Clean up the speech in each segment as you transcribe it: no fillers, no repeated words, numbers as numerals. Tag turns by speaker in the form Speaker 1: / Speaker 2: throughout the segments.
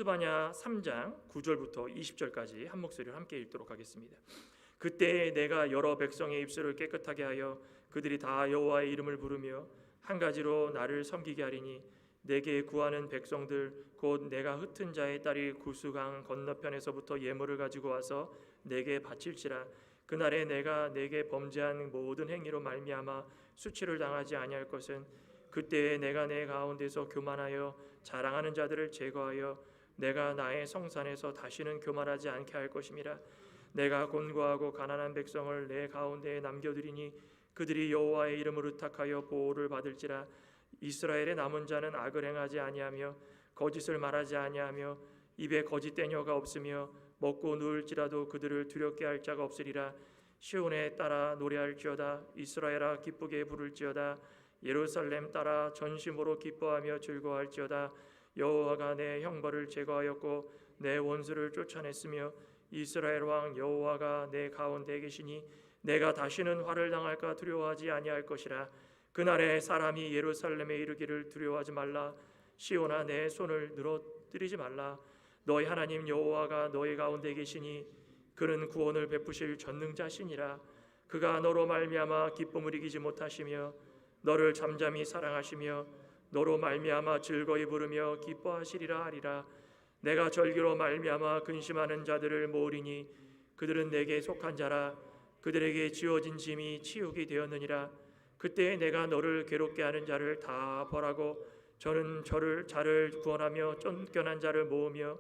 Speaker 1: 스바냐 3장 9절부터 20절까지 한 목소리로 함께 읽도록 하겠습니다. 그때 내가 여러 백성의 입술을 깨끗하게 하여 그들이 다 여호와의 이름을 부르며 한 가지로 나를 섬기게 하리니 내게 구하는 백성들 곧 내가 흩은 자의 딸이 구스강 건너편에서부터 예물을 가지고 와서 내게 바칠지라. 그날에 내가 내게 범죄한 모든 행위로 말미암아 수치를 당하지 아니할 것은 그때에 내가 내 가운데서 교만하여 자랑하는 자들을 제거하여 내가 나의 성산에서 다시는 교만하지 않게 할 것임이라. 내가 곤고하고 가난한 백성을 내 가운데에 남겨두리니 그들이 여호와의 이름을 의탁하여 보호를 받을지라. 이스라엘의 남은 자는 악을 행하지 아니하며 거짓을 말하지 아니하며 입에 거짓된 혀가 없으며 먹고 누울지라도 그들을 두렵게 할 자가 없으리라. 시온에 따라 노래할지어다. 이스라엘아 기쁘게 부를지어다. 예루살렘 따라 전심으로 기뻐하며 즐거워할지어다. 여호와가 내 형벌을 제거하였고 내 원수를 쫓아냈으며 이스라엘 왕 여호와가 내 가운데 계시니 내가 다시는 화를 당할까 두려워하지 아니할 것이라. 그날에 사람이 예루살렘에 이르기를 두려워하지 말라. 시온아 내 손을 늘어뜨리지 말라. 너희 하나님 여호와가 너희 가운데 계시니 그는 구원을 베푸실 전능자시니라. 그가 너로 말미암아 기쁨을 이기지 못하시며 너를 잠잠히 사랑하시며 너로 말미암아 즐거이 부르며 기뻐하시리라 하리라. 내가 절기로 말미암아 근심하는 자들을 모으리니 그들은 내게 속한 자라. 그들에게 지어진 짐이 치욕이 되었느니라. 그때 내가 너를 괴롭게 하는 자를 다 벌하고 저는 자를 구원하며 쫓겨난 자를 모으며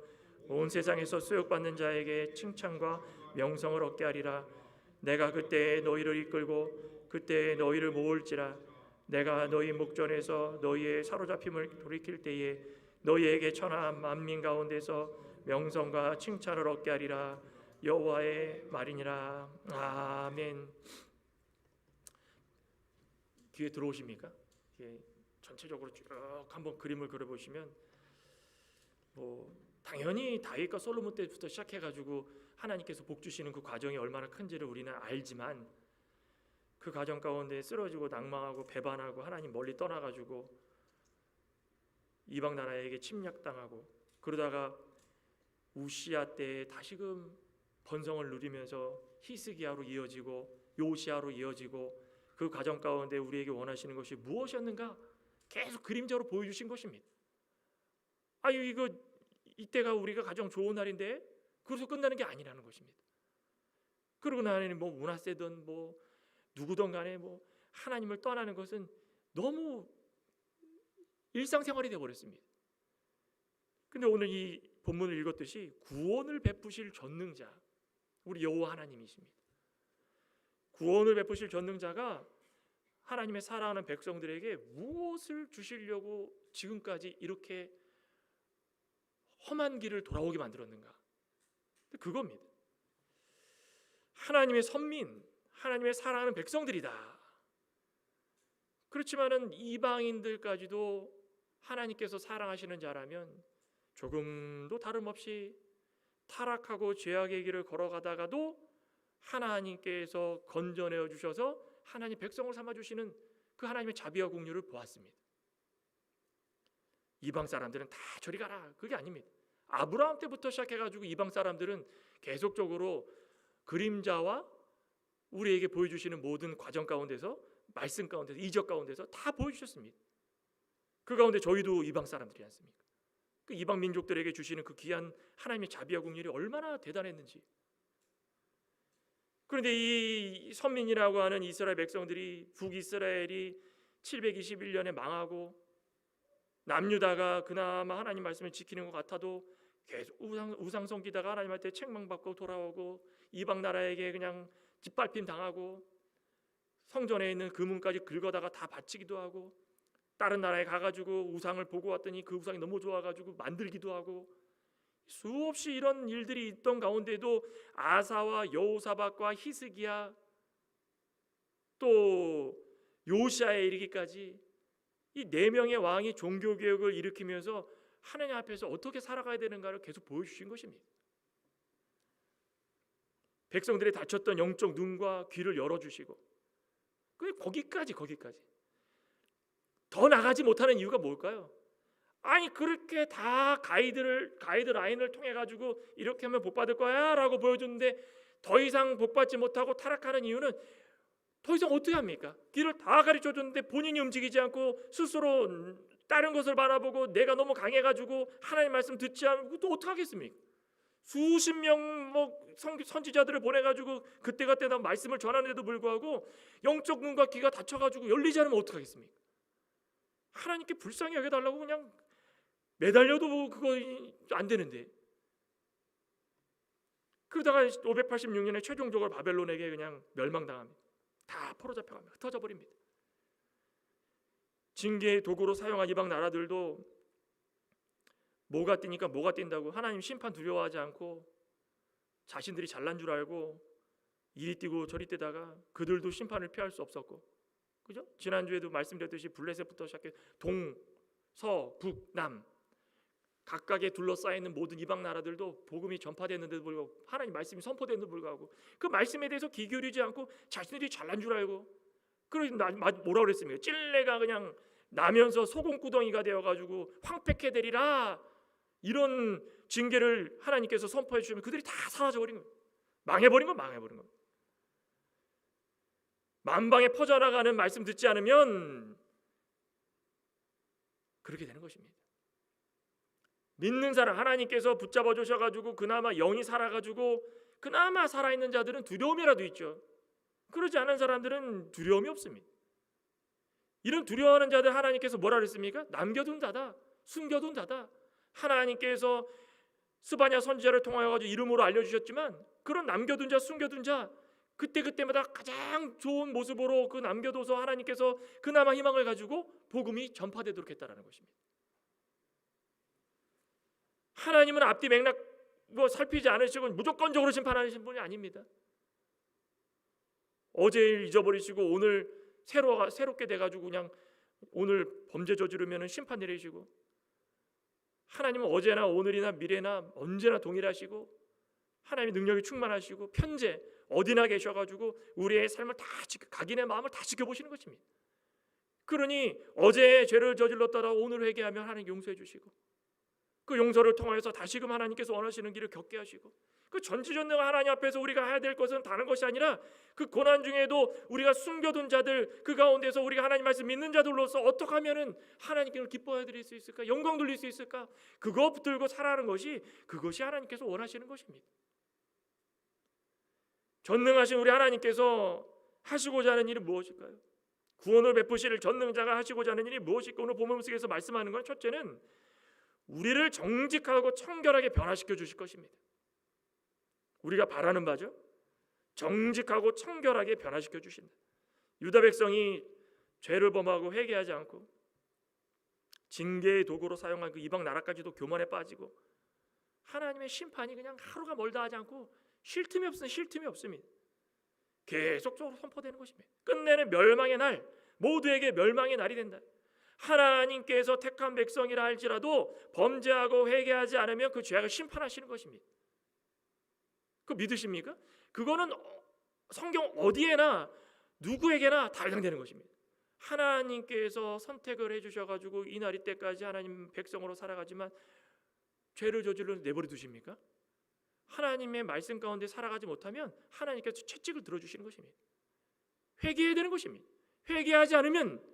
Speaker 1: 온 세상에서 수욕받는 자에게 칭찬과 명성을 얻게 하리라. 내가 그때 너희를 이끌고 그때 너희를 모을지라. 내가 너희 목전에서 너희의 사로잡힘을 돌이킬 때에 너희에게 천하 만민 가운데서 명성과 칭찬을 얻게 하리라. 여호와의 말이니라. 아멘. 귀에 들어오십니까? 전체적으로 쭉 한번 그림을 그려보시면 당연히 다윗과 솔로몬 때부터 시작해가지고 하나님께서 복 주시는 그 과정이 얼마나 큰지를 우리는 알지만 그 과정 가운데 쓰러지고 낭망하고 배반하고 하나님 멀리 떠나가지고 이방 나라에게 침략당하고 그러다가 우시아 때 다시금 번성을 누리면서 히스기야로 이어지고 요시아로 이어지고 그 과정 가운데 우리에게 원하시는 것이 무엇이었는가 계속 그림자로 보여주신 것입니다. 이거 이때가 우리가 가장 좋은 날인데 그래서 끝나는 게 아니라는 것입니다. 그러고 나니 문하세든 누구든 간에 하나님을 떠나는 것은 너무 일상생활이 되어버렸습니다. 근데 오늘 이 본문을 읽었듯이 구원을 베푸실 전능자 우리 여호와 하나님이십니다. 구원을 베푸실 전능자가 하나님의 사랑하는 백성들에게 무엇을 주시려고 지금까지 이렇게 험한 길을 돌아오게 만들었는가? 그겁니다. 하나님의 선민, 하나님의 사랑하는 백성들이다. 그렇지만은 이방인들까지도 하나님께서 사랑하시는 자라면 조금도 다름없이 타락하고 죄악의 길을 걸어가다가도 하나님께서 건져내어 주셔서 하나님 백성을 삼아주시는 그 하나님의 자비와 긍휼을 보았습니다. 이방 사람들은 다 저리 가라 그게 아닙니다. 아브라함 때부터 시작해가지고 이방 사람들은 계속적으로 그림자와 우리에게 보여주시는 모든 과정 가운데서 말씀 가운데서 이적 가운데서 다 보여주셨습니다. 그 가운데 저희도 이방 사람들이 않습니까? 그 이방 민족들에게 주시는 그 귀한 하나님의 자비와 긍휼이 얼마나 대단했는지. 그런데 이 선민이라고 하는 이스라엘 백성들이 북이스라엘이 721년에 망하고 남유다가 그나마 하나님 말씀을 지키는 것 같아도 계속 우상 섬기다가 하나님한테 책망받고 돌아오고 이방 나라에게 그냥 짓밟힘 당하고 성전에 있는 금은까지 긁어다가 다 바치기도 하고 다른 나라에 가가지고 우상을 보고 왔더니 그 우상이 너무 좋아가지고 만들기도 하고 수없이 이런 일들이 있던 가운데도 아사와 여호사밧과 히스기야 또 요시아에 이르기까지 이 네 명의 왕이 종교개혁을 일으키면서 하나님 앞에서 어떻게 살아가야 되는가를 계속 보여주신 것입니다. 백성들이 닫혔던 영적 눈과 귀를 열어주시고 거기까지 더 나가지 못하는 이유가 뭘까요? 아니 그렇게 다 가이드라인을 통해 가지고 이렇게 하면 복 받을 거야라고 보여줬는데 더 이상 복 받지 못하고 타락하는 이유는 더 이상 어떻게 합니까? 길을 다 가르쳐 줬는데 본인이 움직이지 않고 스스로 다른 것을 바라보고 내가 너무 강해가지고 하나님 말씀 듣지 않고 또 어떻게 하겠습니까? 수십 명 선지자들을 보내가지고 그때그때 말씀을 전하는데도 불구하고 영적 눈과 귀가 닫혀가지고 열리지 않으면 어떻게 하겠습니까? 하나님께 불쌍히 여겨달라고 그냥 매달려도 그거 안 되는데, 그러다가 586년에 최종적으로 바벨론에게 그냥 멸망당합니다. 다 포로잡혀갑니다. 흩어져 버립니다. 징계의 도구로 사용한 이방 나라들도 뭐가 뛰니까 뭐가 뛴다고 하나님 심판 두려워하지 않고 자신들이 잘난 줄 알고 이리 뛰고 저리 뛰다가 그들도 심판을 피할 수 없었고, 그죠? 지난주에도 말씀드렸듯이 블레셋부터 시작해 동, 서, 북, 남 각각에 둘러싸여 있는 모든 이방 나라들도 복음이 전파됐는데도 불구하고 하나님 말씀이 선포됐는데도 불구하고 그 말씀에 대해서 귀 기울이지 않고 자신들이 잘난 줄 알고, 그래서 뭐라 그랬습니까? 찔레가 그냥 나면서 소금구덩이가 되어가지고 황폐케 되리라, 이런 징계를 하나님께서 선포해 주시면 그들이 다 사라져버린 거예요. 망해버린 거예요. 만방에 퍼져나가는 말씀 듣지 않으면 그렇게 되는 것입니다. 믿는 사람 하나님께서 붙잡아 주셔가지고 그나마 영이 살아가지고 그나마 살아있는 자들은 두려움이라도 있죠. 그러지 않은 사람들은 두려움이 없습니다. 이런 두려워하는 자들 하나님께서 뭐라 그랬습니까? 남겨둔 자다, 숨겨둔 자다. 하나님께서 스바냐 선지자를 통하여 가지고 이름으로 알려주셨지만 그런 남겨둔 자, 숨겨둔 자 그때마다 가장 좋은 모습으로 그 남겨둬서 하나님께서 그나마 희망을 가지고 복음이 전파되도록 했다라는 것입니다. 하나님은 앞뒤 맥락 살피지 않으시고 무조건적으로 심판하시는 분이 아닙니다. 어제 잊어버리시고 오늘 새롭게 돼가지고 그냥 오늘 범죄 저지르면 심판 내리시고, 하나님은 어제나 오늘이나 미래나 언제나 동일하시고 하나님의 능력이 충만하시고 편재 어디나 계셔가지고 우리의 삶을 다 각인의 마음을 다 지켜보시는 것입니다. 그러니 어제 죄를 저질렀다가 오늘 회개하면 하나님 용서해 주시고, 그 용서를 통해서 다시금 하나님께서 원하시는 길을 겪게 하시고, 그 전지전능한 하나님 앞에서 우리가 해야 될 것은 다른 것이 아니라 그 고난 중에도 우리가 숨겨둔 자들, 그 가운데서 우리가 하나님 말씀 믿는 자들로서 어떻게 하면은 하나님께 기뻐해 드릴 수 있을까, 영광 돌릴 수 있을까, 그거 붙들고 살아가는 것이, 그것이 하나님께서 원하시는 것입니다. 전능하신 우리 하나님께서 하시고자 하는 일은 무엇일까요? 구원을 베푸실 전능자가 하시고자 하는 일이 무엇일까? 오늘 본문 속에서 말씀하는 건 첫째는 우리를 정직하고 청결하게 변화시켜 주실 것입니다. 우리가 바라는 바죠. 정직하고 청결하게 변화시켜 주신다. 유다 백성이 죄를 범하고 회개하지 않고 징계의 도구로 사용한 그 이방 나라까지도 교만에 빠지고 하나님의 심판이 그냥 하루가 멀다 하지 않고 쉴 틈이 없습니다. 계속적으로 선포되는 것입니다. 끝내는 멸망의 날, 모두에게 멸망의 날이 된다. 하나님께서 택한 백성이라 할지라도 범죄하고 회개하지 않으면 그 죄악을 심판하시는 것입니다. 그거 믿으십니까? 그거는 성경 어디에나 누구에게나 다 해당되는 것입니다. 하나님께서 선택을 해주셔가지고 이 날이 때까지 하나님 백성으로 살아가지만 죄를 저질러 내버려 두십니까? 하나님의 말씀 가운데 살아가지 못하면 하나님께서 채찍을 들어주시는 것입니다. 회개해야 되는 것입니다. 회개하지 않으면,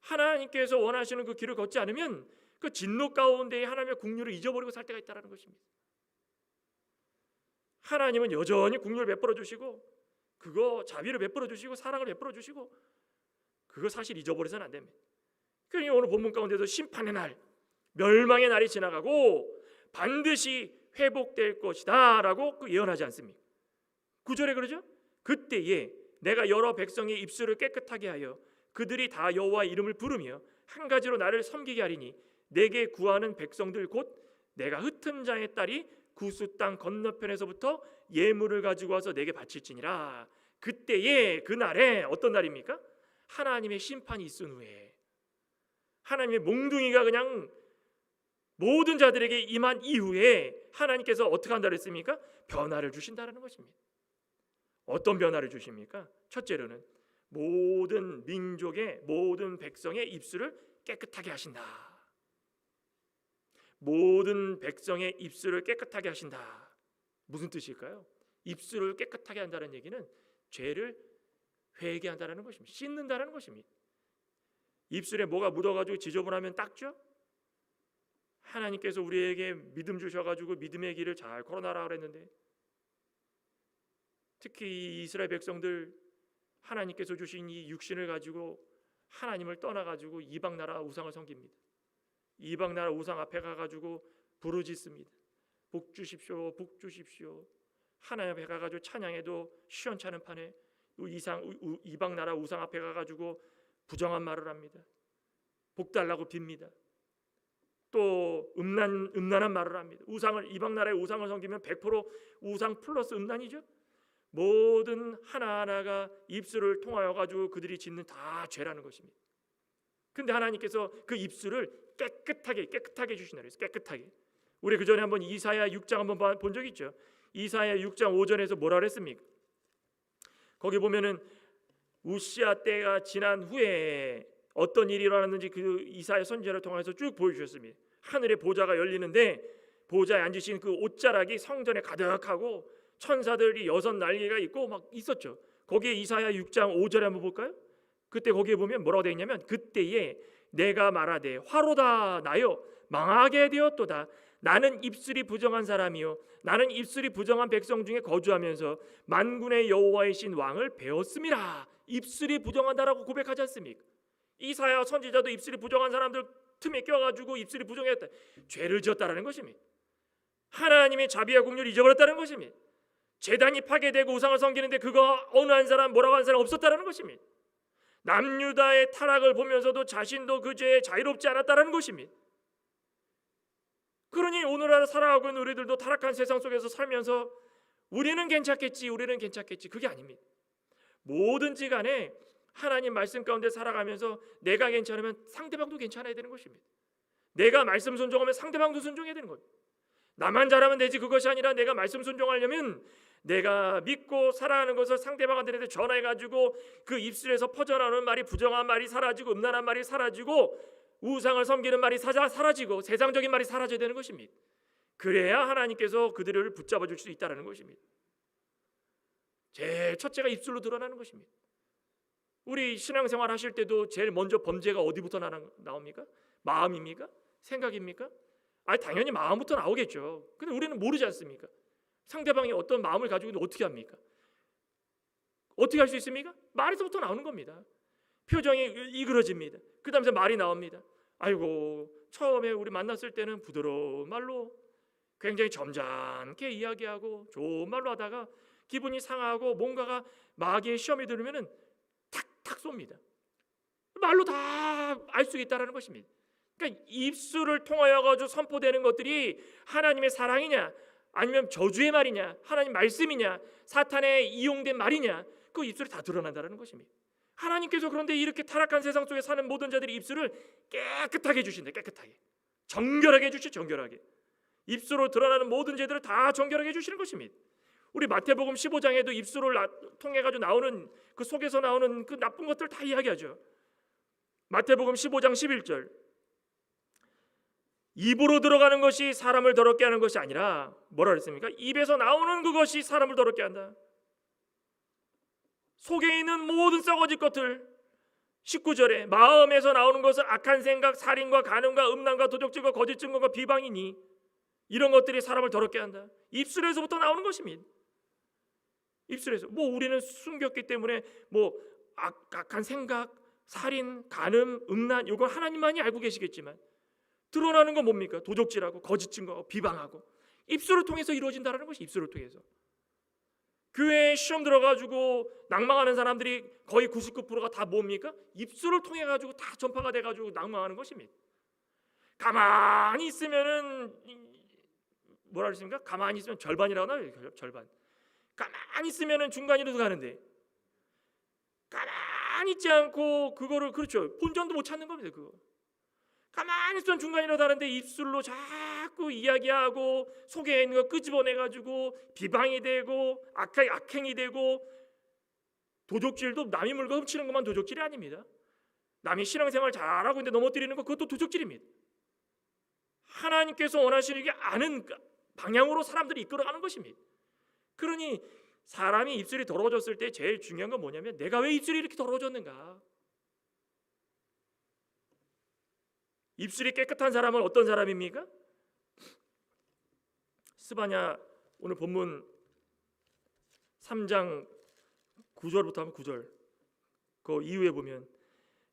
Speaker 1: 하나님께서 원하시는 그 길을 걷지 않으면 그 진노 가운데 하나님의 국률을 잊어버리고 살 때가 있다는 것입니다. 하나님은 여전히 국률을 베풀어 주시고, 그거 자비를 베풀어 주시고 사랑을 베풀어 주시고, 그거 사실 잊어버려서는 안 됩니다. 그러니 오늘 본문 가운데서 심판의 날, 멸망의 날이 지나가고 반드시 회복될 것이다 라고 예언하지 않습니까? 9절에 그러죠? 그때에 내가 여러 백성의 입술을 깨끗하게 하여 그들이 다 여호와의 이름을 부르며 한 가지로 나를 섬기게 하리니 내게 구하는 백성들 곧 내가 흩은 자의 딸이 구스 땅 건너편에서부터 예물을 가지고 와서 내게 바칠지니라. 그때에, 그날에 어떤 날입니까? 하나님의 심판이 있은 후에, 하나님의 몽둥이가 그냥 모든 자들에게 임한 이후에 하나님께서 어떻게 한다고 했습니까? 변화를 주신다는 것입니다. 어떤 변화를 주십니까? 첫째로는 모든 민족의 모든 백성의 입술을 깨끗하게 하신다. 모든 백성의 입술을 깨끗하게 하신다. 무슨 뜻일까요? 입술을 깨끗하게 한다는 얘기는 죄를 회개한다는 것입니다. 씻는다는 것입니다. 입술에 뭐가 묻어가지고 지저분하면 닦죠? 하나님께서 우리에게 믿음 주셔가지고 믿음의 길을 잘 걸어나라 그랬는데, 특히 이 이스라엘 백성들 하나님께서 주신 이 육신을 가지고 하나님을 떠나가지고 이방 나라 우상을 섬깁니다. 이방 나라 우상 앞에 가가지고 부르짖습니다. 복 주십시오, 복 주십시오. 하나님 앞에 가가지고 찬양해도 시원찮은 판에 이방 나라 우상 앞에 가가지고 부정한 말을 합니다. 복 달라고 빕니다. 또 음란한 말을 합니다. 이방 나라의 우상을 섬기면 100% 우상 플러스 음란이죠. 모든 하나하나가 입술을 통하여 가지고 그들이 짓는 다 죄라는 것입니다. 근데 하나님께서 그 입술을 깨끗하게 주신다 그랬어요. 깨끗하게. 우리 그 전에 한번 이사야 6장 한번 본 적 있죠. 이사야 6장 5절에서 뭐라 그랬습니까? 거기 보면은 우시아 때가 지난 후에 어떤 일이 일어났는지 그 이사야 선지자를 통해서 쭉 보여주셨습니다. 하늘의 보좌가 열리는데 보좌에 앉으신 그 옷자락이 성전에 가득하고 천사들이 6 날개가 있고 막 있었죠. 거기에 이사야 6장 5절에 한번 볼까요? 그때 거기에 보면 뭐라고 되어 있냐면, 그때에 내가 말하되 화로다 나여 망하게 되었도다. 나는 입술이 부정한 사람이요 나는 입술이 부정한 백성 중에 거주하면서 만군의 여호와의 신 왕을 배웠음이라. 입술이 부정하다라고 고백하지 않습니까? 이사야 선지자도 입술이 부정한 사람들 틈에 껴가지고 입술이 부정했다. 죄를 지었다라는 것입니다. 하나님의 자비와 긍휼을 잊어버렸다는 것입니다. 제단이 파괴되고 우상을 섬기는데 그거 어느 한 사람 뭐라고 하는 사람 없었다라는 것입니다. 남유다의 타락을 보면서도 자신도 그 죄에 자유롭지 않았다라는 것입니다. 그러니 오늘날 살아가고 있는 우리들도 타락한 세상 속에서 살면서 우리는 괜찮겠지 그게 아닙니다. 뭐든지 간에 하나님 말씀 가운데 살아가면서 내가 괜찮으면 상대방도 괜찮아야 되는 것입니다. 내가 말씀 순종하면 상대방도 순종해야 되는 거예요. 나만 잘하면 되지 그것이 아니라 내가 말씀 순종하려면 내가 믿고 살아가는 것을 상대방한테 전해가지고 그 입술에서 퍼져나오는 말이 부정한 말이 사라지고 음란한 말이 사라지고 우상을 섬기는 말이 사라지고 세상적인 말이 사라져야 되는 것입니다. 그래야 하나님께서 그들을 붙잡아 줄 수 있다는 것입니다. 제일 첫째가 입술로 드러나는 것입니다. 우리 신앙생활 하실 때도 제일 먼저 범죄가 어디부터 나옵니까? 마음입니까? 생각입니까? 당연히 마음부터 나오겠죠. 근데 우리는 모르지 않습니까? 상대방이 어떤 마음을 가지고 있는데 어떻게 합니까? 어떻게 할 수 있습니까? 말에서부터 나오는 겁니다. 표정이 이그러집니다. 그 다음에 말이 나옵니다. 아이고, 처음에 우리 만났을 때는 부드러운 말로 굉장히 점잖게 이야기하고 좋은 말로 하다가 기분이 상하고 뭔가가 마귀의 시험이 들으면 탁탁 쏩니다. 말로 다 알 수 있다는 것입니다. 그러니까 입술을 통하여 가지고 선포되는 것들이 하나님의 사랑이냐 아니면 저주의 말이냐, 하나님 말씀이냐, 사탄의 이용된 말이냐, 그 입술이 다 드러난다는 것입니다. 하나님께서 그런데 이렇게 타락한 세상 속에 사는 모든 자들의 입술을 깨끗하게 해주신다. 깨끗하게, 정결하게 해주시. 정결하게 입술로 드러나는 모든 죄들을 다 정결하게 해주시는 것입니다. 우리 마태복음 15장에도 입술을 통해 가지고 나오는 그 속에서 나오는 그 나쁜 것들 다 이야기하죠. 마태복음 15장 11절, 입으로 들어가는 것이 사람을 더럽게 하는 것이 아니라 뭐라 그랬습니까? 입에서 나오는 그것이 사람을 더럽게 한다. 속에 있는 모든 썩어질 것들. 19절에 마음에서 나오는 것은 악한 생각, 살인과 간음과 음란과 도적질과 거짓 증거가 비방이니 이런 것들이 사람을 더럽게 한다. 입술에서부터 나오는 것입니다. 입술에서. 우리는 숨겼기 때문에 악한 생각, 살인, 간음, 음란 이건 하나님만이 알고 계시겠지만 드러나는 건 뭡니까? 도적질하고 거짓 증거하고 비방하고 입술을 통해서 이루어진다는 것이 입술을 통해서. 교회에 시험 들어가지고 낭망하는 사람들이 거의 99%가 다 뭡니까? 입술을 통해 가지고 다 전파가 돼 가지고 낭망하는 것입니다. 가만히 있으면은 뭐라 그랬습니까? 가만히 있으면 절반이라고 나와요. 절반. 가만히 있으면은 중간이라도 가는데 가만히 있지 않고 그거를 그렇죠. 본전도 못 찾는 겁니다. 그거. 가만히 있으면 중간이라도 하는데 입술로 자꾸 이야기하고 속에 있는 거 끄집어내가지고 비방이 되고 악행이 되고 도적질도 남의 물건 훔치는 것만 도적질이 아닙니다. 남이 신앙생활 잘하고 있는데 넘어뜨리는 거 그것도 도적질입니다. 하나님께서 원하시는 게 아는 방향으로 사람들이 이끌어가는 것입니다. 그러니 사람이 입술이 더러워졌을 때 제일 중요한 건 뭐냐면 내가 왜 입술이 이렇게 더러워졌는가? 입술이 깨끗한 사람은 어떤 사람입니까? 스바냐 오늘 본문 3장 9절부터 하면 9절 그 이후에 보면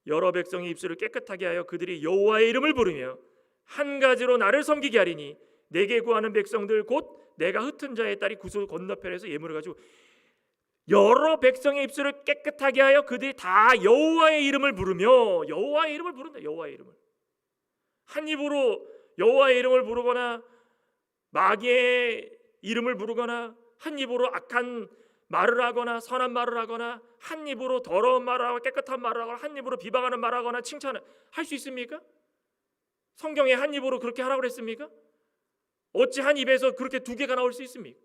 Speaker 1: 여러 백성이 입술을 깨끗하게 하여 그들이 여호와의 이름을 부르며 한 가지로 나를 섬기게 하리니 내게 구하는 백성들 곧 내가 흩은 자의 딸이 구수 건너편에서 예물을 가지고 여러 백성의 입술을 깨끗하게 하여 그들이 다 여호와의 이름을 부르며 여호와의 이름을 부른다. 여호와의 이름을 한 입으로 여호와의 이름을 부르거나 마귀의 이름을 부르거나 한 입으로 악한 말을 하거나 선한 말을 하거나 한 입으로 더러운 말을 하고 깨끗한 말을 하거나 한 입으로 비방하는 말을 하거나 칭찬을 할 수 있습니까? 성경에 한 입으로 그렇게 하라고 그랬습니까? 어찌 한 입에서 그렇게 두 개가 나올 수 있습니까?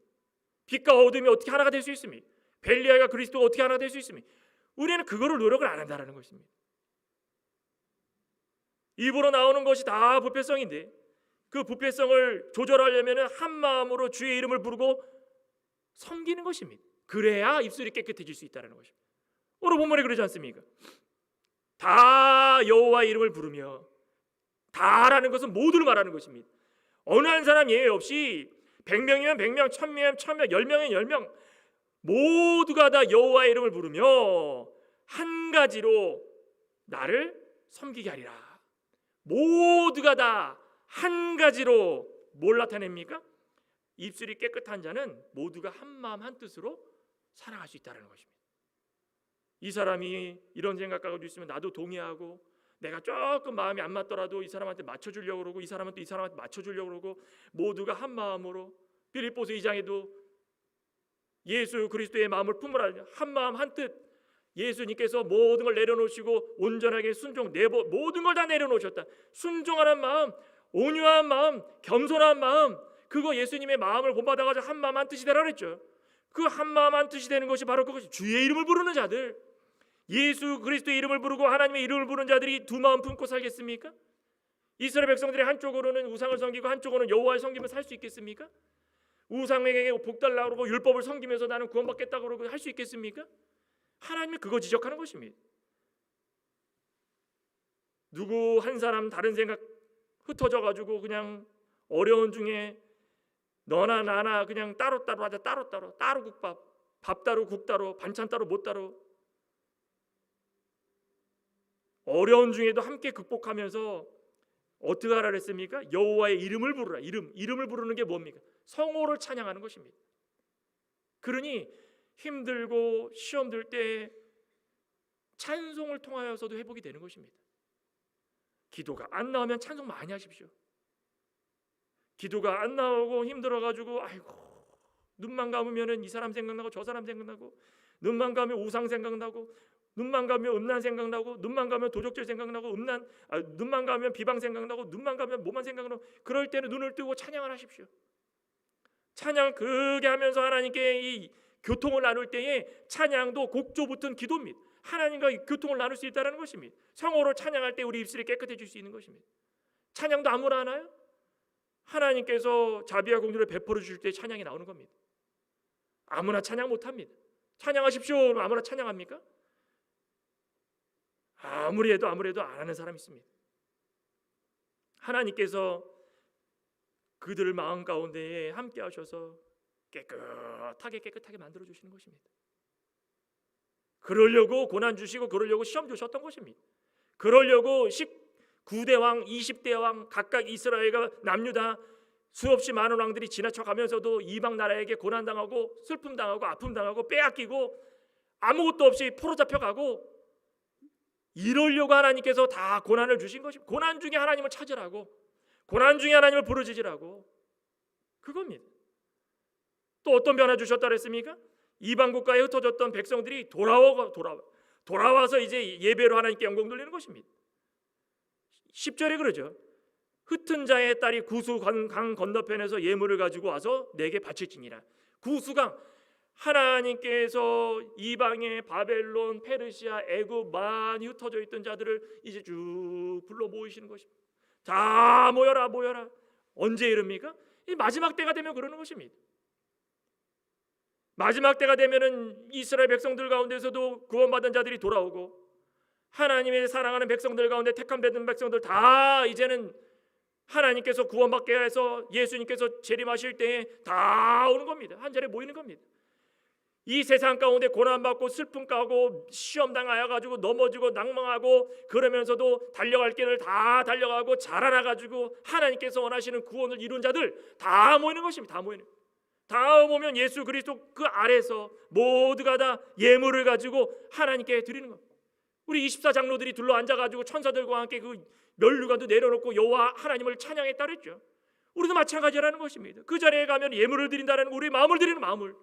Speaker 1: 빛과 어둠이 어떻게 하나가 될 수 있습니까? 벨리알과 그리스도가 어떻게 하나가 될 수 있습니까? 우리는 그거를 노력을 안 한다는 것입니다. 입으로 나오는 것이 다 부패성인데 그 부패성을 조절하려면 한 마음으로 주의 이름을 부르고 섬기는 것입니다. 그래야 입술이 깨끗해질 수 있다는 것입니다. 오늘 본문에 그러지 않습니까? 다 여호와의 이름을 부르며 다라는 것은 모두를 말하는 것입니다. 어느 한 사람 예외 없이 100명이면 100명, 1000명이면 1000명, 10명이면 10명 모두가 다 여호와의 이름을 부르며 한 가지로 나를 섬기게 하리라. 모두가 다 한 가지로 뭘 나타냅니까? 입술이 깨끗한 자는 모두가 한 마음 한 뜻으로 살아갈 수 있다는 것입니다. 이 사람이 이런 생각 가지고 있으면 나도 동의하고 내가 조금 마음이 안 맞더라도 이 사람한테 맞춰주려고 그러고 이 사람은 또 이 사람한테 맞춰주려고 그러고 모두가 한 마음으로 빌립보서 2장에도 예수 그리스도의 마음을 품으라 한 마음 한 뜻 예수님께서 모든 걸 내려놓으시고 온전하게 순종 모든 걸 다 내려놓으셨다. 순종하는 마음, 온유한 마음, 겸손한 마음 그거 예수님의 마음을 본받아가지고 한 마음 한 뜻이 되라 그랬죠. 그 한 마음 한 뜻이 되는 것이 바로 그것이 주의 이름을 부르는 자들 예수 그리스도의 이름을 부르고 하나님의 이름을 부르는 자들이 두 마음 품고 살겠습니까? 이스라엘 백성들이 한쪽으로는 우상을 섬기고 한쪽으로는 여호와를 섬기며 살 수 있겠습니까? 우상에게 복 달라고 그러고 율법을 섬기면서 나는 구원받겠다고 그러고 할 수 있겠습니까? 하나님이 그거 지적하는 것입니다. 누구 한 사람 다른 생각 흩어져 가지고 그냥 어려운 중에 너나 나나 그냥 따로따로 하자. 따로 국밥 밥 따로 국 따로 반찬 따로 못 따로 어려운 중에도 함께 극복하면서 어떻게 하라 그랬습니까? 여호와의 이름을 부르라. 이름을 부르는 게 뭡니까? 성호를 찬양하는 것입니다. 그러니 힘들고 시험 들 때 찬송을 통하여서도 회복이 되는 것입니다. 기도가 안 나오면 찬송 많이 하십시오. 기도가 안 나오고 힘들어가지고 아이고 눈만 감으면 이 사람 생각나고 저 사람 생각나고 눈만 감으면 우상 생각나고 눈만 감으면 음란 생각나고 눈만 감으면 도적질 생각나고 눈만 감으면 비방 생각나고 눈만 감으면 뭐만 생각나고 그럴 때는 눈을 뜨고 찬양을 하십시오. 찬양 크게 하면서 하나님께 이 교통을 나눌 때에 찬양도 곡조 붙은 기도입니다. 하나님과 교통을 나눌 수 있다는 것입니다. 성호로 찬양할 때 우리 입술이 깨끗해질 수 있는 것입니다. 찬양도 아무나 하나요? 하나님께서 자비와 공의를 베풀어 주실 때 찬양이 나오는 겁니다. 아무나 찬양 못합니다. 찬양하십시오 그러면 아무나 찬양합니까? 아무리 해도 안 하는 사람이 있습니다. 하나님께서 그들 마음 가운데에 함께 하셔서 깨끗하게 만들어 주시는 것입니다. 그러려고 고난 주시고 그러려고 시험 주셨던 것입니다. 그러려고 19대 왕, 20대 왕 각각 이스라엘과 남유다 수없이 많은 왕들이 지나쳐 가면서도 이방 나라에게 고난 당하고 슬픔 당하고 아픔 당하고 빼앗기고 아무것도 없이 포로 잡혀가고 이러려고 하나님께서 다 고난을 주신 것입니다. 고난 중에 하나님을 찾으라고 고난 중에 하나님을 부르짖으라고 그겁니다. 또 어떤 변화 주셨다 그랬습니까? 이방 국가에 흩어졌던 백성들이 돌아와서 이제 예배로 하나님께 영광 돌리는 것입니다. 10절에 그러죠. 흩은 자의 딸이 구수강 건너편에서 예물을 가지고 와서 내게 바칠지니라. 구수강 하나님께서 이방의 바벨론, 페르시아, 애굽 많이 흩어져 있던 자들을 이제 쭉 불러 모이시는 것입니다. 다 모여라. 언제 이릅니까? 이 마지막 때가 되면 그러는 것입니다. 마지막 때가 되면은 이스라엘 백성들 가운데서도 구원받은 자들이 돌아오고 하나님의 사랑하는 백성들 가운데 택함 받은 백성들 다 이제는 하나님께서 구원받게 해서 예수님께서 재림하실 때에 다 오는 겁니다. 한 자리에 모이는 겁니다. 이 세상 가운데 고난받고 슬픔 가고 시험 당하여 가지고 넘어지고 낭망하고 그러면서도 달려갈 길을 다 달려가고 자라나 가지고 하나님께서 원하시는 구원을 이룬 자들 다 모이는 것입니다. 다 모이는. 다 모이면 예수 그리스도 그 아래서 모두가 다 예물을 가지고 하나님께 드리는 겁니다. 우리 24장로들이 둘러 앉아 가지고 천사들과 함께 그 면류관도 내려놓고 여호와 하나님을 찬양했다 그랬죠. 우리도 마찬가지라는 것입니다. 그 자리에 가면 예물을 드린다는 우리의 마음을 드리는 마음을,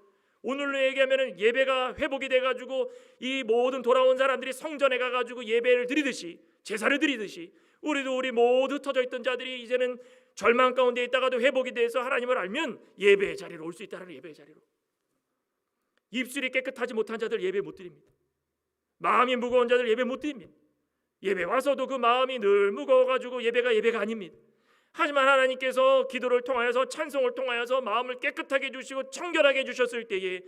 Speaker 1: 오늘로 얘기하면 예배가 회복이 돼가지고 이 모든 돌아온 사람들이 성전에 가가지고 예배를 드리듯이 제사를 드리듯이 우리도 우리 모두 흩어져 있던 자들이 이제는 절망 가운데 있다가도 회복이 돼서 하나님을 알면 예배의 자리로 올 수 있다는 예배의 자리로. 입술이 깨끗하지 못한 자들 예배 못 드립니다. 마음이 무거운 자들 예배 못 드립니다. 예배 와서도 그 마음이 늘 무거워가지고 예배가 아닙니다. 하지만 하나님께서 기도를 통하여서 찬송을 통하여서 마음을 깨끗하게 해주시고 청결하게 해주셨을 때에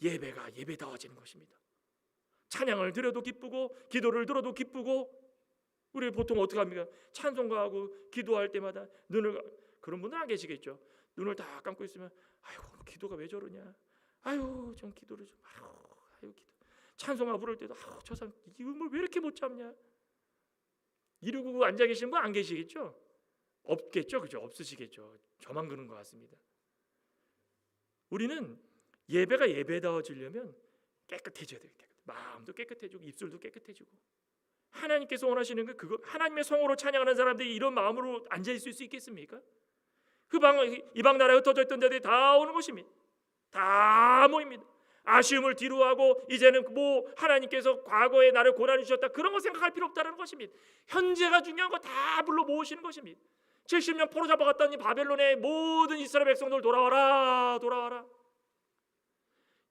Speaker 1: 예배가 예배다워지는 것입니다. 찬양을 드려도 기쁘고 기도를 들어도 기쁘고, 우리 보통 어떻게 합니까? 찬송가하고 기도할 때마다 눈을, 그런 분은 안 계시겠죠. 눈을 다 감고 있으면 아이고 기도가 왜 저러냐, 아유 좀 기도를 좀, 아유 기도. 찬송가 부를 때도 저 사람 이 음을 왜 이렇게 못 참냐, 이러고 앉아 계신 분 안 계시겠죠? 없겠죠, 그죠? 없으시겠죠. 저만 그런 것 같습니다. 우리는 예배가 예배다워지려면 깨끗해져야 돼요. 마음도 깨끗해지고 입술도 깨끗해지고. 하나님께서 원하시는 게 그거, 하나님의 성으로 찬양하는 사람들이 이런 마음으로 앉아 있을 수 있겠습니까? 이방 나라에 흩어져 있던 자들이 다 오는 것입니다. 다 모입니다. 아쉬움을 뒤로하고 이제는 뭐 하나님께서 과거에 나를 고난을 주셨다 그런 거 생각할 필요 없다는 것입니다. 현재가 중요한 거 다 불러 모으시는 것입니다. 70년 포로 잡아갔던 이 바벨론의 모든 이스라엘 백성들 돌아와라, 돌아와라.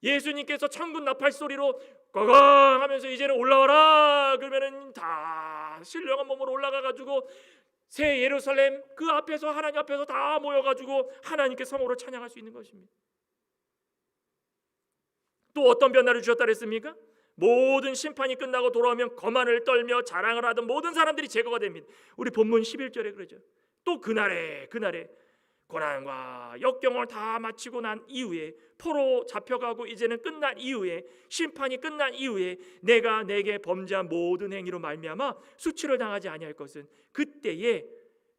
Speaker 1: 예수님께서 천군 나팔 소리로 거강 하면서 이제는 올라와라 그러면은 다 신령한 몸으로 올라가 가지고 새 예루살렘 그 앞에서, 하나님 앞에서 다 모여 가지고 하나님께 성으로 찬양할 수 있는 것입니다. 또 어떤 변화를 주셨다 그랬습니까? 모든 심판이 끝나고 돌아오면 거만을 떨며 자랑을 하던 모든 사람들이 제거가 됩니다. 우리 본문 11절에 그러죠. 또 그날에 고난과 역경을 다 마치고 난 이후에, 포로 잡혀가고 이제는 끝난 이후에, 심판이 끝난 이후에 내가 내게 범죄한 모든 행위로 말미암아 수치를 당하지 아니할 것은 그때에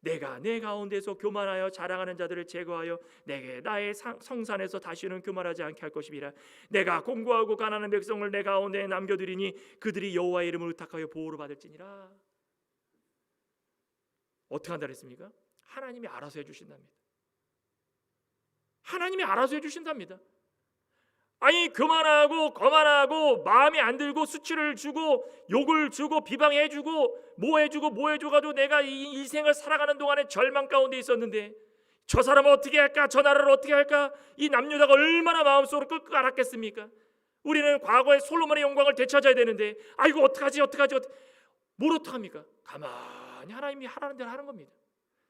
Speaker 1: 내가 내 가운데서 교만하여 자랑하는 자들을 제거하여 내게 나의 성산에서 다시는 교만하지 않게 할 것이니라. 내가 공고하고 가난한 백성을 내 가운데 남겨두리니 그들이 여호와의 이름을 의탁하여 보호를 받을지니라. 어떻게 한다 그랬습니까? 하나님이 알아서 해주신답니다. 하나님이 알아서 해주신답니다. 아니 교만하고 거만하고 마음에 안 들고 수치를 주고 욕을 주고 비방해주고 뭐 해줘가지고 내가 이 인생을 살아가는 동안에 절망 가운데 있었는데 저 사람을 어떻게 할까, 저 나라를 어떻게 할까, 이 남유다가 얼마나 마음속으로 끙끙 앓았겠습니까? 우리는 과거의 솔로몬의 영광을 되찾아야 되는데 아이고 어떡하지 뭘 어떡합니까? 가만히 하나님이 하라는 대로 하는 겁니다.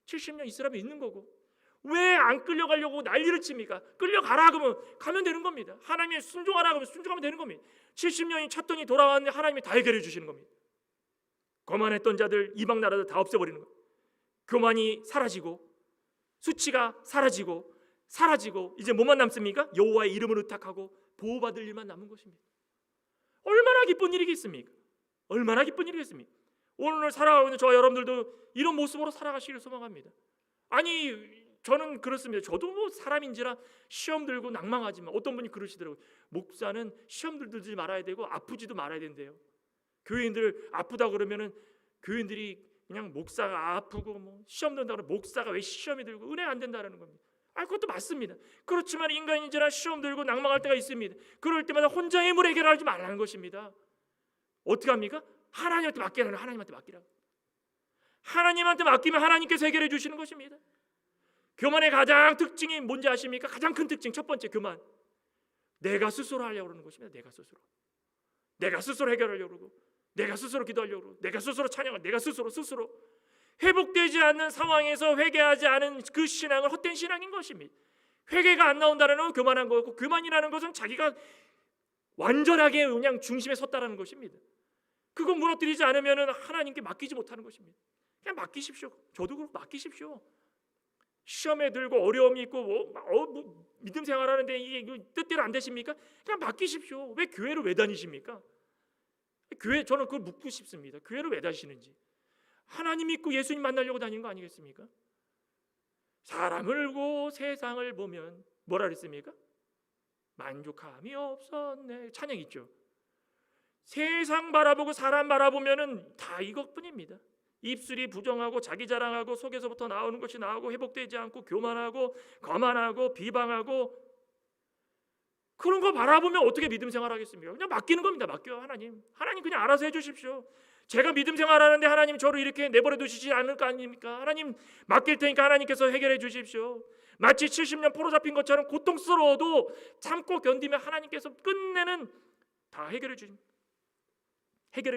Speaker 1: 70년 이스라엘에 있는 거고 왜 안 끌려가려고 난리를 칩니까? 끌려가라 그러면 가면 되는 겁니다. 하나님이 순종하라 그러면 순종하면 되는 겁니다. 70년이 찼더니 돌아왔는데 하나님이 다 해결해 주시는 겁니다. 거만했던 자들 이방 나라들 다 없애버리는 겁니다. 교만이 사라지고 수치가 사라지고 이제 뭐만 남습니까? 여호와의 이름을 의탁하고 보호받을 일만 남은 것입니다. 얼마나 기쁜 일이겠습니까? 얼마나 기쁜 일이겠습니까? 오늘 살아가고 있는 저와 여러분들도 이런 모습으로 살아가시길 소망합니다. 아니 저는 그렇습니다. 저도 뭐 사람인지라 시험 들고 낭망하지만 어떤 분이 그러시더라고요. 목사는 시험 들지 말아야 되고 아프지도 말아야 된대요. 교인들 아프다 그러면은 교인들이 그냥 목사가 아프고 뭐 시험 든다 그러면 목사가 왜 시험이 들고 은혜 안 된다라는 겁니다. 그것도 맞습니다. 그렇지만 인간인지라 시험 들고 낭망할 때가 있습니다. 그럴 때마다 혼자 힘을 해결하지 말라는 것입니다. 어떻게 합니까? 하나님한테 맡기라는, 하나님한테 맡기라고. 하나님한테 맡기면 하나님께서 해결해 주시는 것입니다. 교만의 가장 특징이 뭔지 아십니까? 가장 큰 특징 첫 번째, 교만. 내가 스스로 하려고 그러는 것입니다. 내가 스스로 해결하려고 그러고, 내가 스스로 기도하려고 그러고, 내가 스스로 찬양하고, 내가 스스로 회복되지 않는 상황에서 회개하지 않은 그 신앙은 헛된 신앙인 것입니다. 회개가 안 나온다는 건 교만한 거고, 교만이라는 것은 자기가 완전하게 그냥 중심에 섰다라는 것입니다. 그거 무너뜨리지 않으면 하나님께 맡기지 못하는 것입니다. 그냥 맡기십시오. 저도 그렇고 맡기십시오. 시험에 들고 어려움이 있고 믿음 생활하는데 이게 뜻대로 안 되십니까? 그냥 맡기십시오. 왜 교회를 왜 다니십니까? 저는 그걸 묻고 싶습니다. 교회를 왜 다니시는지. 하나님 믿고 예수님 만나려고 다니는 거 아니겠습니까? 사람을 보고 세상을 보면 뭐라 그랬습니까? 만족함이 없었네. 찬양 있죠. 세상 바라보고 사람 바라보면은 다 이것뿐입니다. 입술이 부정하고 자기 자랑하고 속에서부터 나오는 것이 나오고 회복되지 않고 교만하고 거만하고 비방하고 그런 거 바라보면 어떻게 믿음 생활하겠습니까? 그냥 맡기는 겁니다. 맡겨요. 하나님 그냥 알아서 해주십시오. 제가 믿음 생활하는데 하나님 저를 이렇게 내버려 두시지 않을 거 아닙니까? 하나님 맡길 테니까 하나님께서 해결해 주십시오. 마치 70년 포로 잡힌 것처럼 고통스러워도 참고 견디면 하나님께서 끝내는 다 해결해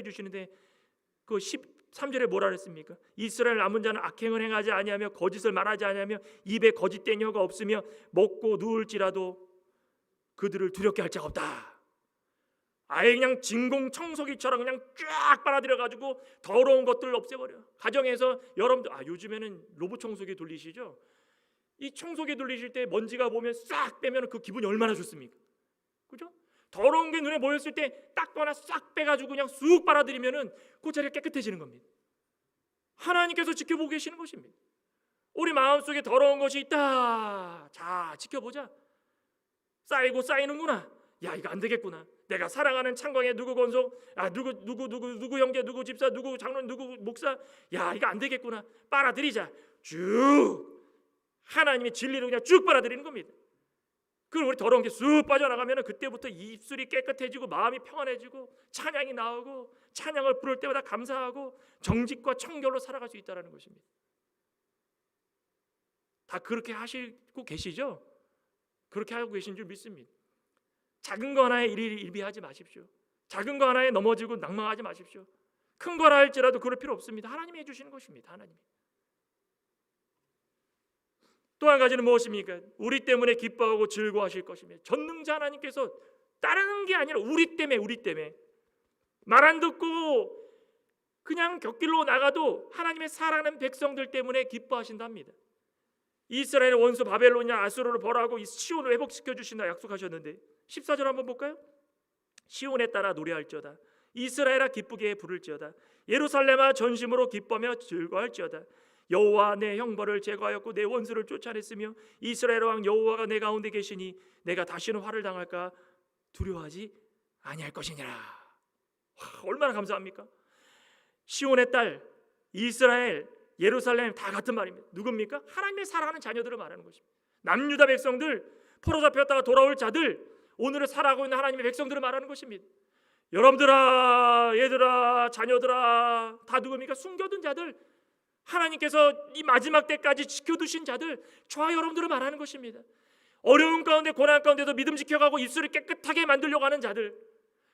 Speaker 1: 주시는데 그 13절에 뭐라 그랬습니까? 이스라엘 남은 자는 악행을 행하지 아니하며 거짓을 말하지 아니하며 입에 거짓된 혀가 없으며 먹고 누울지라도 그들을 두렵게 할 자가 없다. 아예 그냥 진공청소기처럼 그냥 쫙 빨아들여 가지고 더러운 것들을 없애버려. 가정에서 여러분들 요즘에는 로봇 청소기 돌리시죠? 이 청소기 돌리실 때 먼지가 보면 싹 빼면 그 기분이 얼마나 좋습니까? 그죠? 더러운 게 눈에 보였을 때 닦거나 싹 빼가지고 그냥 쑥 빨아들이면은 그 자리가 깨끗해지는 겁니다. 하나님께서 지켜보고 계시는 것입니다. 우리 마음속에 더러운 것이 있다. 자, 지켜보자. 쌓이고 쌓이는구나. 야, 이거 안 되겠구나. 내가 사랑하는 창광의 누구 권속, 누구 형제, 누구 집사, 누구 장로님, 누구 목사, 야, 이거 안 되겠구나. 빨아들이자. 쭉 하나님의 진리로 그냥 쭉 빨아들이는 겁니다. 그럼 우리 더러운 게 쑥 빠져나가면 그때부터 입술이 깨끗해지고 마음이 평안해지고 찬양이 나오고 찬양을 부를 때마다 감사하고 정직과 청결로 살아갈 수 있다는 것입니다. 다 그렇게 하시고 계시죠? 그렇게 하고 계신 줄 믿습니다. 작은 거 하나에 일비하지 마십시오. 작은 거 하나에 넘어지고 낭망하지 마십시오. 큰 거라 할지라도 그럴 필요 없습니다. 하나님이 해주시는 것입니다. 하나님이. 또 한 가지는 무엇입니까? 우리 때문에 기뻐하고 즐거워하실 것입니다. 전능자 하나님께서 다른 게 아니라 우리 때문에 말 안 듣고 그냥 곁길로 나가도 하나님의 사랑하는 백성들 때문에 기뻐하신답니다. 이스라엘의 원수 바벨론이나 아수르를 벌하고 이 시온을 회복시켜 주신다 약속하셨는데 14절 한번 볼까요? 시온에 따라 노래할지어다. 이스라엘아 기쁘게 부를지어다. 예루살렘아 전심으로 기뻐하며 즐거워할지어다. 여호와 내 형벌을 제거하였고 내 원수를 쫓아냈으며 이스라엘 왕 여호와가 내 가운데 계시니 내가 다시는 화를 당할까 두려워하지 아니할 것이니라. 얼마나 감사합니까? 시온의 딸 이스라엘 예루살렘 다 같은 말입니다. 누굽니까? 하나님의 사랑하는 자녀들을 말하는 것입니다. 남유다 백성들, 포로 잡혔다가 돌아올 자들, 오늘을 살아가고 있는 하나님의 백성들을 말하는 것입니다. 여러분들아, 얘들아, 자녀들아, 다 누굽니까? 숨겨둔 자들, 하나님께서 이 마지막 때까지 지켜두신 자들, 저와 여러분들을 말하는 것입니다. 어려운 가운데 고난 가운데도 믿음 지켜가고 입술을 깨끗하게 만들려고 하는 자들,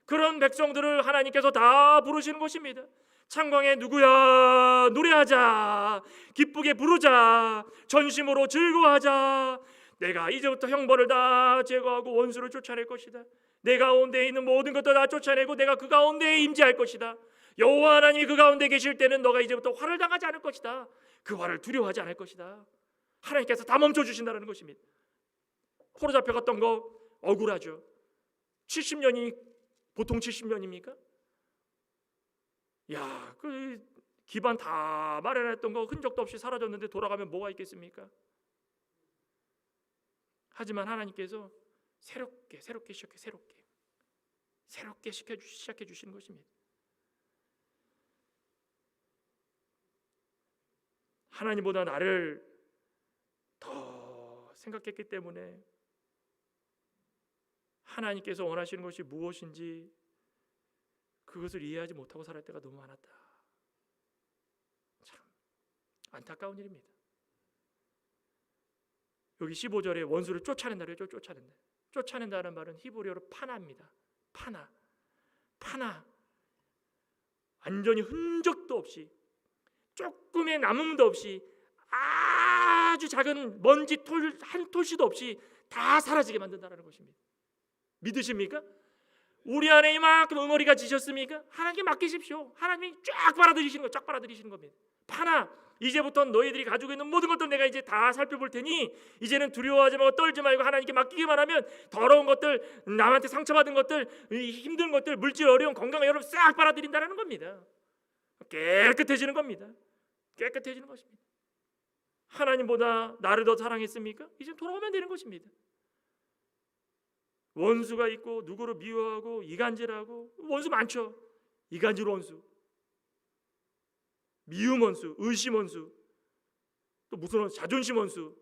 Speaker 1: 그런 백성들을 하나님께서 다 부르시는 것입니다. 창광에 누구야? 노래하자. 기쁘게 부르자. 전심으로 즐거워하자. 내가 이제부터 형벌을 다 제거하고 원수를 쫓아낼 것이다. 내 가운데 있는 모든 것도 다 쫓아내고 내가 그 가운데에 임재할 것이다. 여호와 하나님이 그 가운데 계실 때는 너가 이제부터 화를 당하지 않을 것이다. 그 화를 두려워하지 않을 것이다. 하나님께서 다 멈춰주신다는 것입니다. 포로 잡혀갔던 거 억울하죠. 70년이 보통 70년입니까? 야, 그 기반 다 마련했던 거 흔적도 없이 사라졌는데 돌아가면 뭐가 있겠습니까? 하지만 하나님께서 새롭게 시작해 주시는 것입니다. 하나님보다 나를 더 생각했기 때문에 하나님께서 원하시는 것이 무엇인지 그것을 이해하지 못하고 살할 때가 너무 많았다. 참 안타까운 일입니다. 여기 15절에 원수를 쫓아낸다 그랬죠. 쫓아낸다는 말은 히브리어로 파나입니다. 파나. 완전히 흔적도 없이 조금의 남음도 없이 아주 작은 먼지 한 톨씨도 없이 다 사라지게 만든다는 것입니다. 믿으십니까? 우리 안에 이만큼 응어리가 지셨습니까? 하나님께 맡기십시오. 하나님이 쫙 빨아들이시는 거, 쫙 빨아들이시는 겁니다. 파나 이제부터 너희들이 가지고 있는 모든 것들 내가 이제 다 살펴볼 테니 이제는 두려워하지 말고 떨지 말고 하나님께 맡기기만 하면 더러운 것들, 남한테 상처받은 것들, 힘든 것들, 물질 어려움, 건강 어려움 싹 빨아들인다는 겁니다. 깨끗해지는 겁니다. 깨끗해지는 것입니다. 하나님보다 나를 더 사랑했습니까? 이제 돌아오면 되는 것입니다. 원수가 있고 누구를 미워하고 이간질하고 원수 많죠. 이간질 원수, 미움 원수, 의심 원수, 또 무슨 원수, 자존심 원수,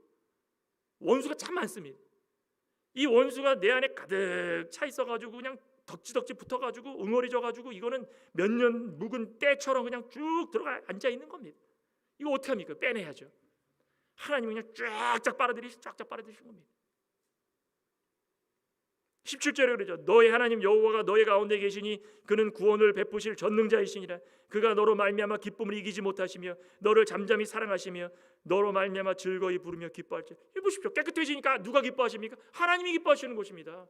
Speaker 1: 원수가 참 많습니다. 이 원수가 내 안에 가득 차 있어가지고 그냥 덕지덕지 붙어가지고 응어리져가지고 이거는 몇 년 묵은 때처럼 그냥 쭉 들어가 앉아 있는 겁니다. 이거 어떻게 합니까? 빼내야죠. 하나님은 그냥 쫙쫙 빨아들이신 겁니다. 17절에 그러죠. 너의 하나님 여호와가 너의 가운데 계시니 그는 구원을 베푸실 전능자이시니라. 그가 너로 말미암아 기쁨을 이기지 못하시며 너를 잠잠히 사랑하시며 너로 말미암아 즐거이 부르며 기뻐할지. 보십시오. 깨끗해지니까 누가 기뻐하십니까? 하나님이 기뻐하시는 것입니다.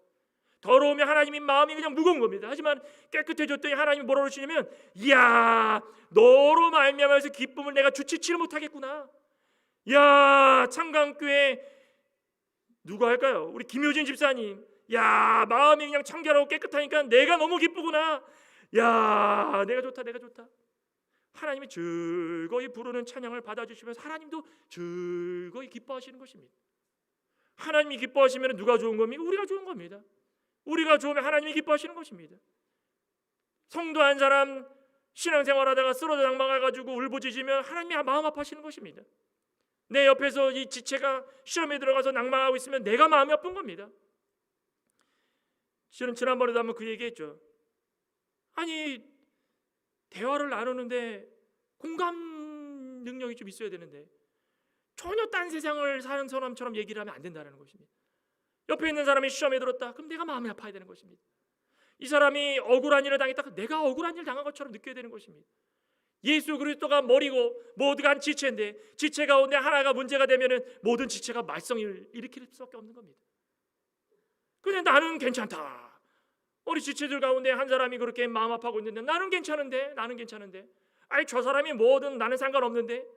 Speaker 1: 더러우면 하나님의 마음이 그냥 무거운 겁니다. 하지만 깨끗해졌더니 하나님이 뭐라고 하시냐면 이야 너로 말미암아서 기쁨을 내가 주체치를 못하겠구나. 야 창강교회 누가 할까요? 우리 김효진 집사님. 야 마음이 그냥 청결하고 깨끗하니까 내가 너무 기쁘구나. 야 내가 좋다 내가 좋다. 하나님이 즐거이 부르는 찬양을 받아주시면서 하나님도 즐거이 기뻐하시는 것입니다. 하나님이 기뻐하시면 누가 좋은 겁니까? 우리가 좋은 겁니다. 우리가 좋으면 하나님이 기뻐하시는 것입니다. 성도 한 사람 신앙생활하다가 쓰러져 낭망해가지고 울부짖으면 하나님이 마음 아파하시는 것입니다. 내 옆에서 이 지체가 시험에 들어가서 낭망하고 있으면 내가 마음이 아픈 겁니다. 저는 지난번에도 한번 그 얘기했죠. 아니 대화를 나누는데 공감 능력이 좀 있어야 되는데 전혀 딴 세상을 사는 사람처럼 얘기를 하면 안 된다는 것입니다. 옆에 있는 사람이 시험에 들었다. 그럼 내가 마음이 아파야 되는 것입니다. 이 사람이 억울한 일을 당했다. 내가 억울한 일 당한 것처럼 느껴야 되는 것입니다. 예수 그리스도가 머리고 모두가 한 지체인데 지체 가운데 하나가 문제가 되면은 모든 지체가 말썽을 일으킬 수밖에 없는 겁니다. 그냥 나는 괜찮다. 우리 지체들 가운데 한 사람이 그렇게 마음 아파하고 있는데 나는 괜찮은데 아니 저 사람이 뭐든 나는 상관없는데.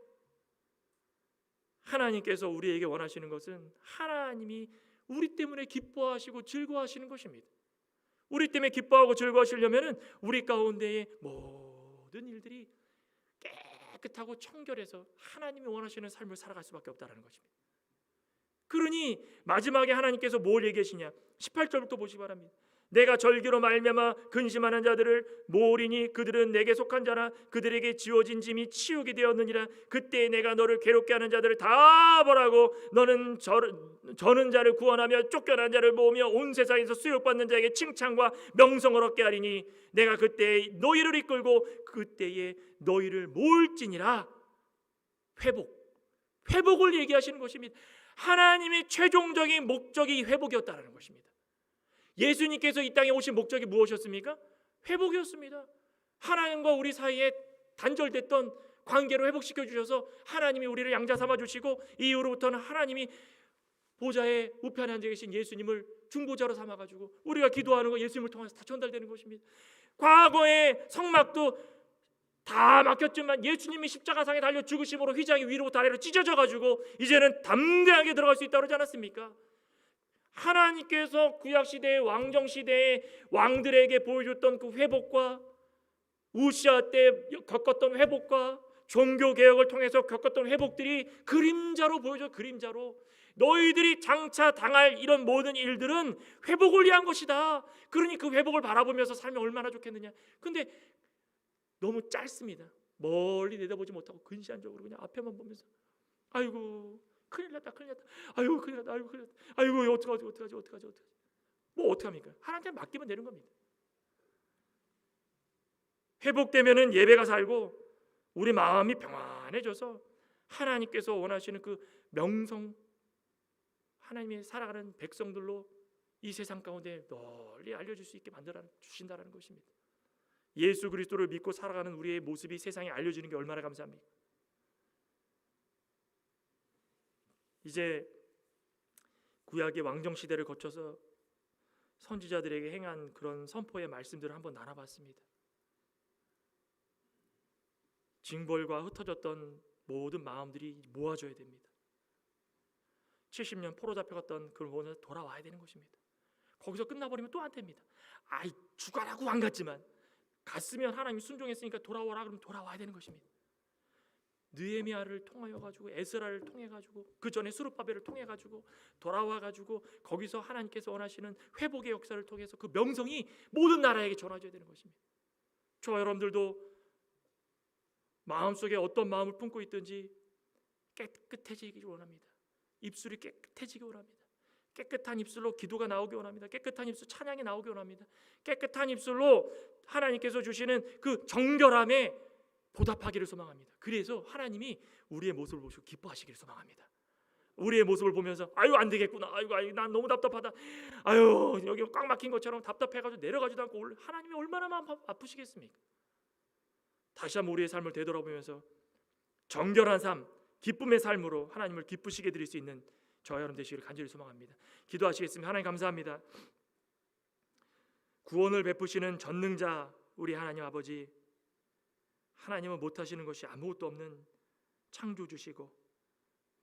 Speaker 1: 하나님께서 우리에게 원하시는 것은 하나님이 우리 때문에 기뻐하시고 즐거워하시는 것입니다. 우리 때문에 기뻐하고 즐거워하시려면 우리 가운데의 모든 일들이 깨끗하고 청결해서 하나님이 원하시는 삶을 살아갈 수밖에 없다는 것입니다. 그러니 마지막에 하나님께서 뭘 얘기하시냐 18절부터 보시기 바랍니다. 내가 절기로 말미암아 근심하는 자들을 모으리니 그들은 내게 속한 자라 그들에게 지어진 짐이 치우게 되었느니라. 그때 내가 너를 괴롭게 하는 자들을 다 벌하고 너는 저는 자를 구원하며 쫓겨난 자를 모으며 온 세상에서 수욕받는 자에게 칭찬과 명성을 얻게 하리니 내가 그때 너희를 이끌고 그때에 너희를 모을지니라. 회복을 얘기하시는 것입니다. 하나님의 최종적인 목적이 회복이었다는 것입니다. 예수님께서 이 땅에 오신 목적이 무엇이었습니까? 회복이었습니다. 하나님과 우리 사이에 단절됐던 관계를 회복시켜 주셔서 하나님이 우리를 양자 삼아 주시고 이후로부터는 하나님이 보좌에 우편에 앉아 계신 예수님을 중보자로 삼아 가지고 우리가 기도하는 거 예수님을 통해서 다 전달되는 것입니다. 과거의 성막도 다 막혔지만 예수님이 십자가상에 달려 죽으심으로 휘장이 위로부터 아래로 찢어져 가지고 이제는 담대하게 들어갈 수 있다고 그러지 않았습니까? 하나님께서 구약시대의 왕정시대의 왕들에게 보여줬던 그 회복과 우시아 때 겪었던 회복과 종교개혁을 통해서 겪었던 회복들이 그림자로 보여줘. 그림자로 너희들이 장차 당할 이런 모든 일들은 회복을 위한 것이다. 그러니 그 회복을 바라보면서 살면 얼마나 좋겠느냐. 근데 너무 짧습니다. 멀리 내다보지 못하고 근시안적으로 그냥 앞에만 보면서 아이고 큰일 났다. 아이고 큰일 났다. 아이고 어떡하지. 뭐 어떡합니까? 하나님께 맡기면 되는 겁니다. 회복되면은 예배가 살고 우리 마음이 평안해져서 하나님께서 원하시는 그 명성, 하나님이 살아가는 백성들로 이 세상 가운데 널리 알려줄 수 있게 만들어 주신다는 것입니다. 예수 그리스도를 믿고 살아가는 우리의 모습이 세상에 알려지는 게 얼마나 감사합니까? 이제 구약의 왕정 시대를 거쳐서 선지자들에게 행한 그런 선포의 말씀들을 한번 나눠봤습니다. 징벌과 흩어졌던 모든 마음들이 모아져야 됩니다. 70년 포로 잡혀갔던 그 모든 돌아와야 되는 것입니다. 거기서 끝나버리면 또 안 됩니다. 아이 죽어라고 안 갔지만 갔으면 하나님이 순종했으니까 돌아오라 그러면 돌아와야 되는 것입니다. 느헤미야를 통하여 가지고 에스라를 통해 가지고 그 전에 스룹바벨을 통해 가지고 돌아와 가지고 거기서 하나님께서 원하시는 회복의 역사를 통해서 그 명성이 모든 나라에게 전해져야 되는 것입니다. 저와 여러분들도 마음속에 어떤 마음을 품고 있든지 깨끗해지기 원합니다. 입술이 깨끗해지기 원합니다. 깨끗한 입술로 기도가 나오기 원합니다. 깨끗한 입술 찬양이 나오기 원합니다. 깨끗한 입술로 하나님께서 주시는 그 정결함에 보답하기를 소망합니다. 그래서 하나님이 우리의 모습을 보시고 기뻐하시기를 소망합니다. 우리의 모습을 보면서 아유 안 되겠구나, 아유 난 너무 답답하다, 아유 여기 꽉 막힌 것처럼 답답해가지고 내려가지도 않고 하나님이 얼마나 마음 아프시겠습니까? 다시 한번 우리의 삶을 되돌아보면서 정결한 삶, 기쁨의 삶으로 하나님을 기쁘시게 드릴 수 있는 저와 여러분 되시기를 간절히 소망합니다. 기도하시겠습니다. 하나님 감사합니다. 구원을 베푸시는 전능자 우리 하나님 아버지, 하나님은 못하시는 것이 아무것도 없는 창조주시고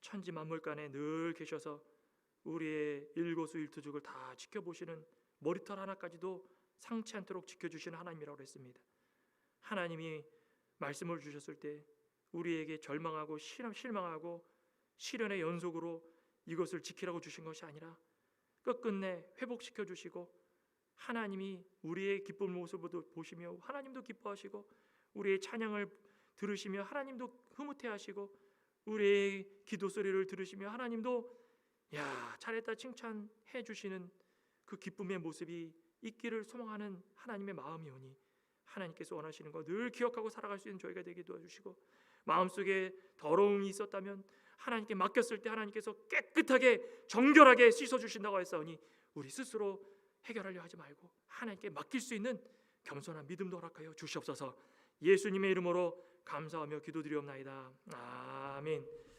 Speaker 1: 천지 만물간에 늘 계셔서 우리의 일거수일투족을 다 지켜보시는 머리털 하나까지도 상치 않도록 지켜주시는 하나님이라고 했습니다. 하나님이 말씀을 주셨을 때 우리에게 절망하고 실망하고 시련의 연속으로 이것을 지키라고 주신 것이 아니라 끝끝내 회복시켜 주시고 하나님이 우리의 기쁜 모습을 보시며 하나님도 기뻐하시고 우리의 찬양을 들으시며 하나님도 흐뭇해하시고 우리의 기도 소리를 들으시며 하나님도 야 잘했다 칭찬해 주시는 그 기쁨의 모습이 있기를 소망하는 하나님의 마음이 오니 하나님께서 원하시는 거 늘 기억하고 살아갈 수 있는 저희가 되게 도와주시고 마음속에 더러움이 있었다면 하나님께 맡겼을 때 하나님께서 깨끗하게 정결하게 씻어주신다고 했사오니 우리 스스로 해결하려 하지 말고 하나님께 맡길 수 있는 겸손한 믿음도 허락하여 주시옵소서. 예수님의 이름으로 감사하며 기도드리옵나이다. 아멘.